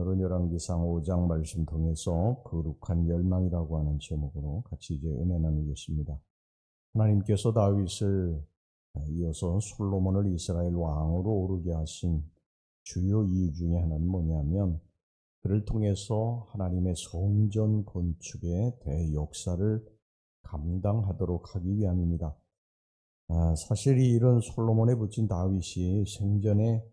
오늘은 열왕기상 5장 말씀 통해서 거룩한 열망이라고 하는 제목으로 같이 이제 은혜 나누겠습니다. 하나님께서 다윗을 이어서 솔로몬을 이스라엘 왕으로 오르게 하신 주요 이유 중에 하나는 뭐냐면, 그를 통해서 하나님의 성전 건축의 대역사를 감당하도록 하기 위함입니다. 사실 이 일은 솔로몬에 붙인 다윗이 생전에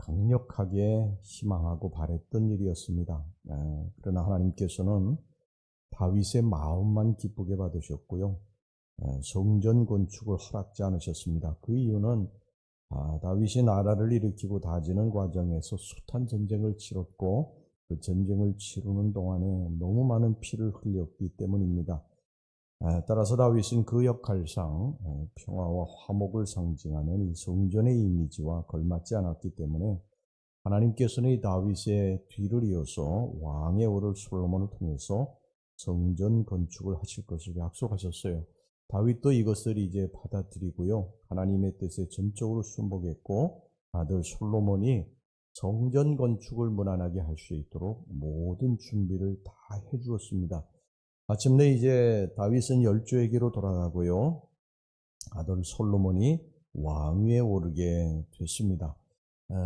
강력하게 희망하고 바랬던 일이었습니다. 그러나 하나님께서는 다윗의 마음만 기쁘게 받으셨고요, 성전 건축을 허락지 않으셨습니다. 그 이유는 다윗이 나라를 일으키고 다지는 과정에서 숱한 전쟁을 치렀고, 그 전쟁을 치르는 동안에 너무 많은 피를 흘렸기 때문입니다. 따라서 다윗은 그 역할상 평화와 화목을 상징하는 이 성전의 이미지와 걸맞지 않았기 때문에 하나님께서는 이 다윗의 뒤를 이어서 왕에 오를 솔로몬을 통해서 성전 건축을 하실 것을 약속하셨어요. 다윗도 이것을 이제 받아들이고요, 하나님의 뜻에 전적으로 순복했고, 아들 솔로몬이 성전 건축을 무난하게 할 수 있도록 모든 준비를 다 해주었습니다. 마침내 이제 다윗은 열조에게로 돌아가고요, 아들 솔로몬이 왕위에 오르게 됐습니다.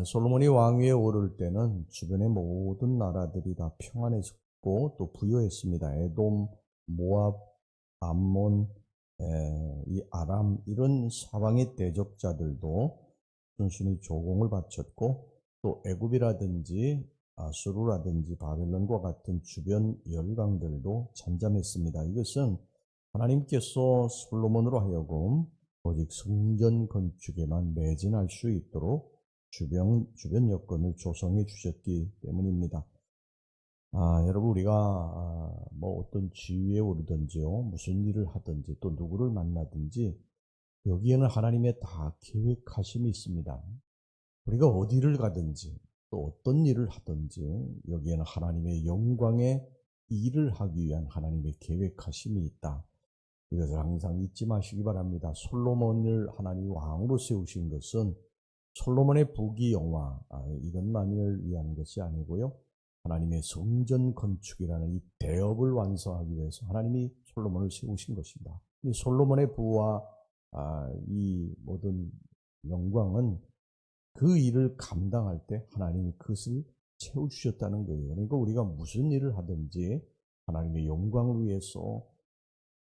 솔로몬이 왕위에 오를 때는 주변의 모든 나라들이 다 평안해졌고 또 부유했습니다. 에돔, 모압, 암몬, 이 아람, 이런 사방의 대적자들도 순순히 조공을 바쳤고, 또 애굽이라든지 아수르라든지 바벨론과 같은 주변 열강들도 잠잠했습니다. 이것은 하나님께서 솔로몬으로 하여금 오직 성전 건축에만 매진할 수 있도록 주변 여건을 조성해 주셨기 때문입니다. 여러분, 우리가 어떤 지위에 오르든지요, 무슨 일을 하든지 또 누구를 만나든지 여기에는 하나님의 다 계획하심이 있습니다. 우리가 어디를 가든지 또 어떤 일을 하든지 여기에는 하나님의 영광의 일을 하기 위한 하나님의 계획하심이 있다. 이것을 항상 잊지 마시기 바랍니다. 솔로몬을 하나님이 왕으로 세우신 것은 솔로몬의 부귀 영화 이것만을 위한 것이 아니고요, 하나님의 성전 건축이라는 이 대업을 완성하기 위해서 하나님이 솔로몬을 세우신 것입니다. 이 솔로몬의 부와 이 모든 영광은 그 일을 감당할 때 하나님이 그것을 채워주셨다는 거예요. 그러니까 우리가 무슨 일을 하든지 하나님의 영광을 위해서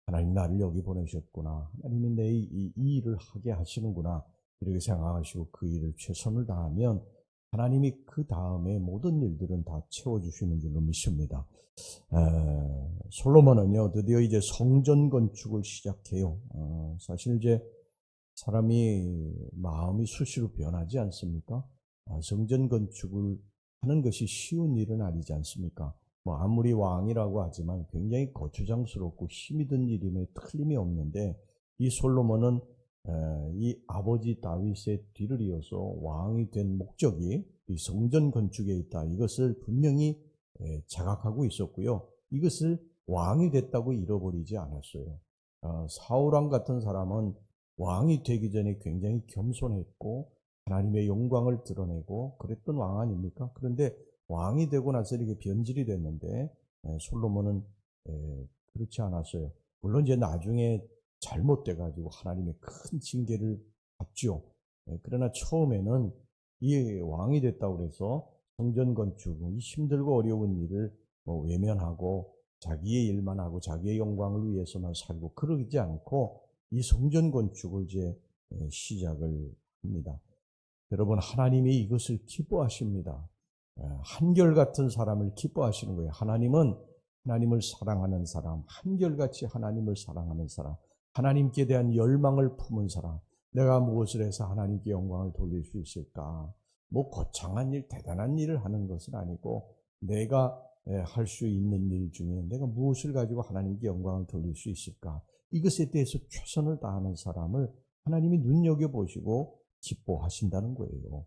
하나님 나를 여기 보내셨구나, 하나님이 내 이 일을 하게 하시는구나, 이렇게 생각하시고 그 일을 최선을 다하면 하나님이 그 다음에 모든 일들은 다 채워주시는 줄로 믿습니다. 솔로몬은요, 드디어 이제 성전 건축을 시작해요. 사실 이제 사람이 마음이 수시로 변하지 않습니까? 성전 건축을 하는 것이 쉬운 일은 아니지 않습니까? 아무리 왕이라고 하지만 굉장히 거추장스럽고 힘이 든 일임에 틀림이 없는데, 이 솔로몬은 이 아버지 다윗의 뒤를 이어서 왕이 된 목적이 이 성전 건축에 있다, 이것을 분명히 자각하고 있었고요, 이것을 왕이 됐다고 잃어버리지 않았어요. 사울왕 같은 사람은 왕이 되기 전에 굉장히 겸손했고 하나님의 영광을 드러내고 그랬던 왕 아닙니까? 그런데 왕이 되고 나서 이렇게 변질이 됐는데 솔로몬은 그렇지 않았어요. 물론 이제 나중에 잘못돼가지고 하나님의 큰 징계를 받죠. 그러나 처음에는 이 왕이 됐다고 해서 성전 건축, 이 힘들고 어려운 일을 외면하고 자기의 일만 하고 자기의 영광을 위해서만 살고 그러지 않고 이 성전 건축을 이제 시작을 합니다. 여러분, 하나님이 이것을 기뻐하십니다. 한결같은 사람을 기뻐하시는 거예요. 하나님은 하나님을 사랑하는 사람, 한결같이 하나님을 사랑하는 사람, 하나님께 대한 열망을 품은 사람, 내가 무엇을 해서 하나님께 영광을 돌릴 수 있을까? 거창한 일, 대단한 일을 하는 것은 아니고 내가 할 수 있는 일 중에 내가 무엇을 가지고 하나님께 영광을 돌릴 수 있을까? 이것에 대해서 최선을 다하는 사람을 하나님이 눈여겨보시고 기뻐하신다는 거예요.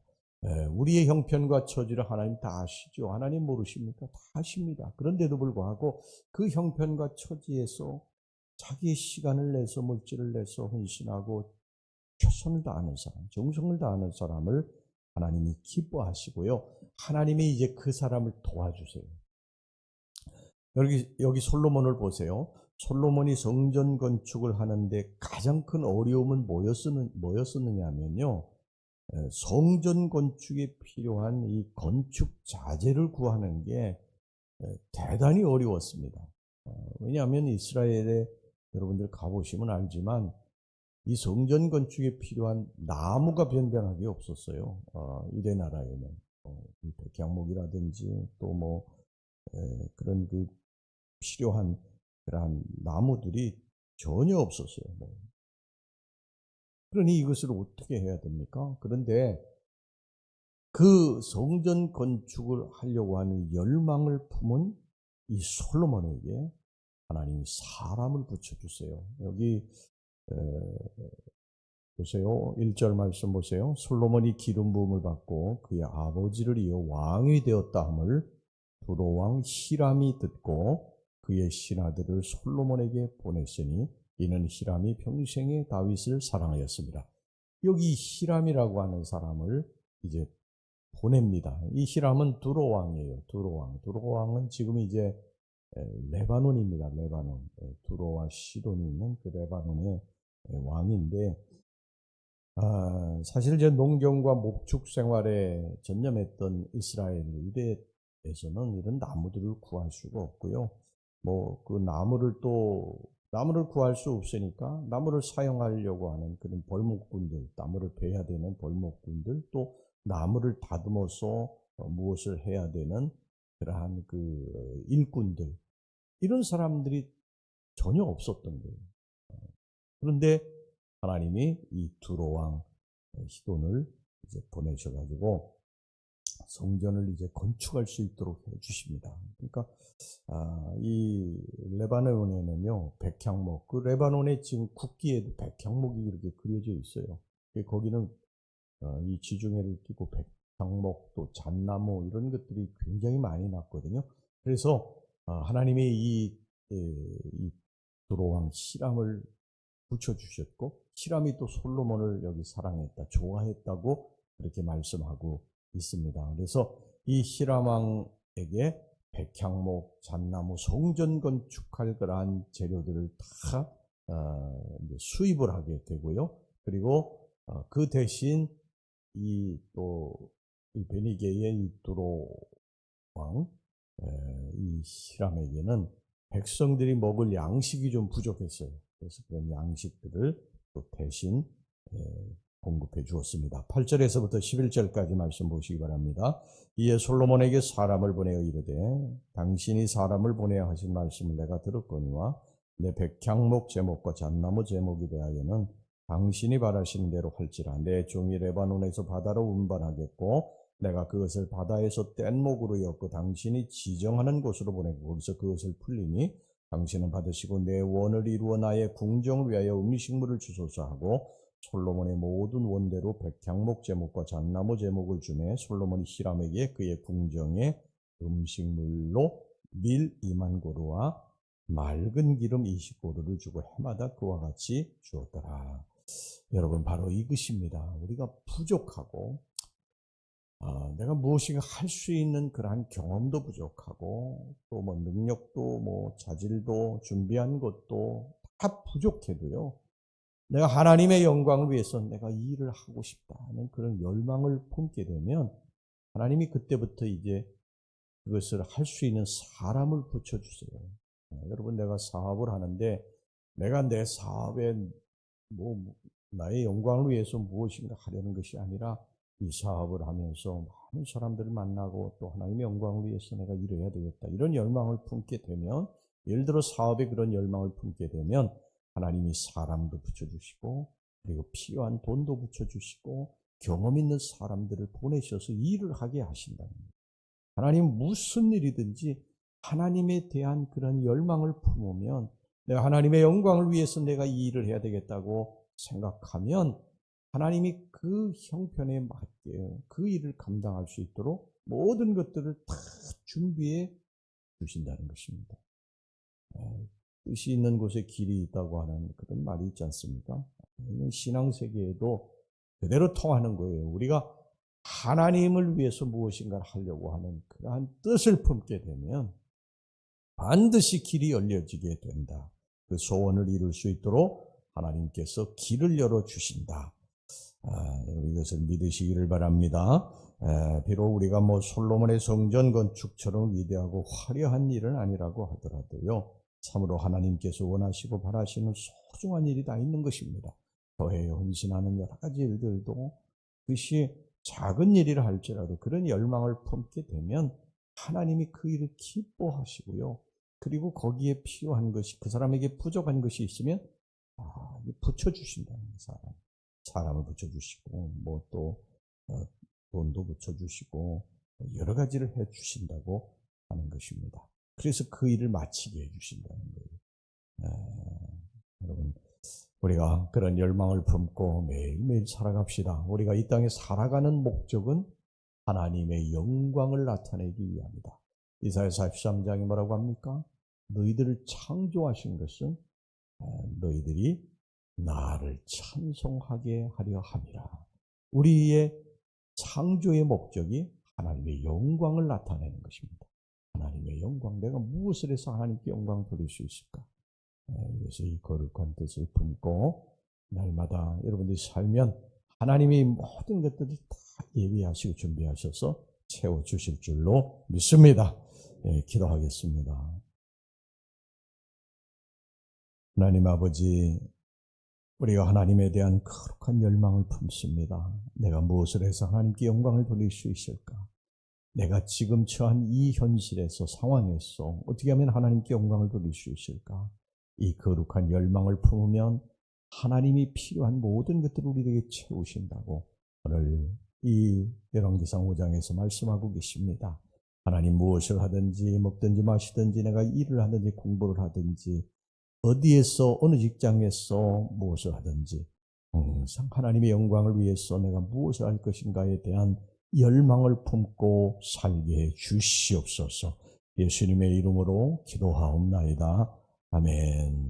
우리의 형편과 처지를 하나님 다 아시죠? 하나님 모르십니까? 다 아십니다. 그런데도 불구하고 그 형편과 처지에서 자기의 시간을 내서 물질을 내서 헌신하고 최선을 다하는 사람, 정성을 다하는 사람을 하나님이 기뻐하시고요, 하나님이 이제 그 사람을 도와주세요. 여기 솔로몬을 보세요. 솔로몬이 성전 건축을 하는데 가장 큰 어려움은 뭐였느냐 하면요. 성전 건축에 필요한 이 건축 자재를 구하는 게 대단히 어려웠습니다. 왜냐하면 이스라엘에 여러분들 가보시면 알지만 이 성전 건축에 필요한 나무가 변변하게 없었어요. 유대 나라에는 백향목이라든지 또 뭐 그런 그 필요한 그러한 나무들이 전혀 없었어요. 그러니 이것을 어떻게 해야 됩니까? 그런데 그 성전 건축을 하려고 하는 열망을 품은 이 솔로몬에게 하나님이 사람을 붙여주세요. 여기 보세요. 1절 말씀 보세요. 솔로몬이 기름 부음을 받고 그의 아버지를 이어 왕이 되었다 함을 두로왕 히람이 듣고 그의 신하들을 솔로몬에게 보냈으니 이는 히람이 평생에 다윗을 사랑하였습니다. 여기 히람이라고 하는 사람을 이제 보냅니다. 이 히람은 두로왕이에요. 두로왕은 지금 이제 레바논입니다. 레바논. 두로와 시돈이 있는 그 레바논의 왕인데, 사실 이제 농경과 목축 생활에 전념했던 이스라엘 유대에서는 이런 나무들을 구할 수가 없고요. 뭐 그 나무를 구할 수 없으니까 나무를 사용하려고 하는 그런 벌목꾼들, 나무를 베야 되는 벌목꾼들, 또 나무를 다듬어서 무엇을 해야 되는 그러한 그 일꾼들, 이런 사람들이 전혀 없었던 거예요. 그런데 하나님이 이 두로왕 시돈을 이제 보내셔가지고 성전을 이제 건축할 수 있도록 해주십니다. 그러니까 이 레바논에는요 백향목, 그 레바논의 지금 국기에도 백향목이 이렇게 그려져 있어요. 거기는 이 지중해를 끼고 백향목 또 잣나무 이런 것들이 굉장히 많이 났거든요. 그래서 하나님이 이 두로왕 히람을 붙여주셨고 히람이 또 솔로몬을 여기 사랑했다, 좋아했다고 그렇게 말씀하고 있습니다. 그래서 이 히람 왕에게 백향목, 잣나무, 성전 건축할 그러한 재료들을 다 이제 수입을 하게 되고요. 그리고 그 대신 이 베니게의 이 두로 왕, 이 히람에게는 백성들이 먹을 양식이 좀 부족했어요. 그래서 그런 양식들을 또 대신 공급해 주었습니다. 8절에서부터 11절까지 말씀 보시기 바랍니다. 이에 솔로몬에게 사람을 보내어 이르되 당신이 사람을 보내야 하신 말씀을 내가 들었거니와 내 백향목 제목과 잣나무 제목에 대하여는 당신이 바라시는 대로 할지라. 내 종이 레바논에서 바다로 운반하겠고 내가 그것을 바다에서 뗏목으로 엮고 당신이 지정하는 곳으로 보내고 거기서 그것을 풀리니 당신은 받으시고 내 원을 이루어 나의 궁정을 위하여 음식물을 주소서 하고 솔로몬의 모든 원대로 백향목 제목과 잣나무 제목을 주매 솔로몬이 히람에게 그의 궁정에 음식물로 밀 2만 고루와 맑은 기름 20고루를 주고 해마다 그와 같이 주었더라. 여러분, 바로 이것입니다. 우리가 부족하고 내가 무엇인가 할 수 있는 그러한 경험도 부족하고 또 뭐 능력도 뭐 자질도 준비한 것도 다 부족해도요. 내가 하나님의 영광을 위해서 내가 이 일을 하고 싶다 하는 그런 열망을 품게 되면 하나님이 그때부터 이제 그것을 할 수 있는 사람을 붙여주세요. 여러분, 내가 사업을 하는데 내가 내 사업에 나의 영광을 위해서 무엇인가 하려는 것이 아니라 이 사업을 하면서 많은 사람들을 만나고 또 하나님의 영광을 위해서 내가 일해야 되겠다, 이런 열망을 품게 되면, 예를 들어 사업에 그런 열망을 품게 되면 하나님이 사람도 붙여주시고 그리고 필요한 돈도 붙여주시고 경험 있는 사람들을 보내셔서 일을 하게 하신다는 거예요. 하나님은 무슨 일이든지 하나님에 대한 그런 열망을 품으면, 내가 하나님의 영광을 위해서 내가 이 일을 해야 되겠다고 생각하면 하나님이 그 형편에 맞게 그 일을 감당할 수 있도록 모든 것들을 다 준비해 주신다는 것입니다. 뜻이 있는 곳에 길이 있다고 하는 그런 말이 있지 않습니까? 신앙 세계에도 그대로 통하는 거예요. 우리가 하나님을 위해서 무엇인가를 하려고 하는 그러한 뜻을 품게 되면 반드시 길이 열려지게 된다. 그 소원을 이룰 수 있도록 하나님께서 길을 열어주신다. 이것을 믿으시기를 바랍니다. 비록 우리가 솔로몬의 성전 건축처럼 위대하고 화려한 일은 아니라고 하더라도요, 참으로 하나님께서 원하시고 바라시는 소중한 일이 다 있는 것입니다. 교회에 헌신하는 여러 가지 일들도 그것이 작은 일이라 할지라도 그런 열망을 품게 되면 하나님이 그 일을 기뻐하시고요. 그리고 거기에 필요한 것이, 그 사람에게 부족한 것이 있으면 붙여주신다는 사람을 붙여주시고 또 돈도 붙여주시고 여러 가지를 해주신다고 하는 것입니다. 그래서 그 일을 마치게 해주신다는 거예요. 여러분, 우리가 그런 열망을 품고 매일매일 살아갑시다. 우리가 이 땅에 살아가는 목적은 하나님의 영광을 나타내기 위함이다. 이사야 43장이 뭐라고 합니까? 너희들을 창조하신 것은 너희들이 나를 찬송하게 하려 함이라. 우리의 창조의 목적이 하나님의 영광을 나타내는 것입니다. 하나님의 영광, 내가 무엇을 해서 하나님께 영광을 돌릴 수 있을까? 그래서 이 거룩한 뜻을 품고 날마다 여러분들이 살면 하나님이 모든 것들을 다 예비하시고 준비하셔서 채워주실 줄로 믿습니다. 기도하겠습니다. 하나님 아버지, 우리가 하나님에 대한 거룩한 열망을 품습니다. 내가 무엇을 해서 하나님께 영광을 돌릴 수 있을까? 내가 지금 처한 이 현실에서, 상황에서 어떻게 하면 하나님께 영광을 돌릴 수 있을까? 이 거룩한 열망을 품으면 하나님이 필요한 모든 것들을 우리에게 채우신다고 오늘 이 열왕기상 5장에서 말씀하고 계십니다. 하나님 무엇을 하든지 먹든지 마시든지 내가 일을 하든지 공부를 하든지 어디에서 어느 직장에서 무엇을 하든지 항상 하나님의 영광을 위해서 내가 무엇을 할 것인가에 대한 열망을 품고 살게 해 주시옵소서. 예수님의 이름으로 기도하옵나이다. 아멘.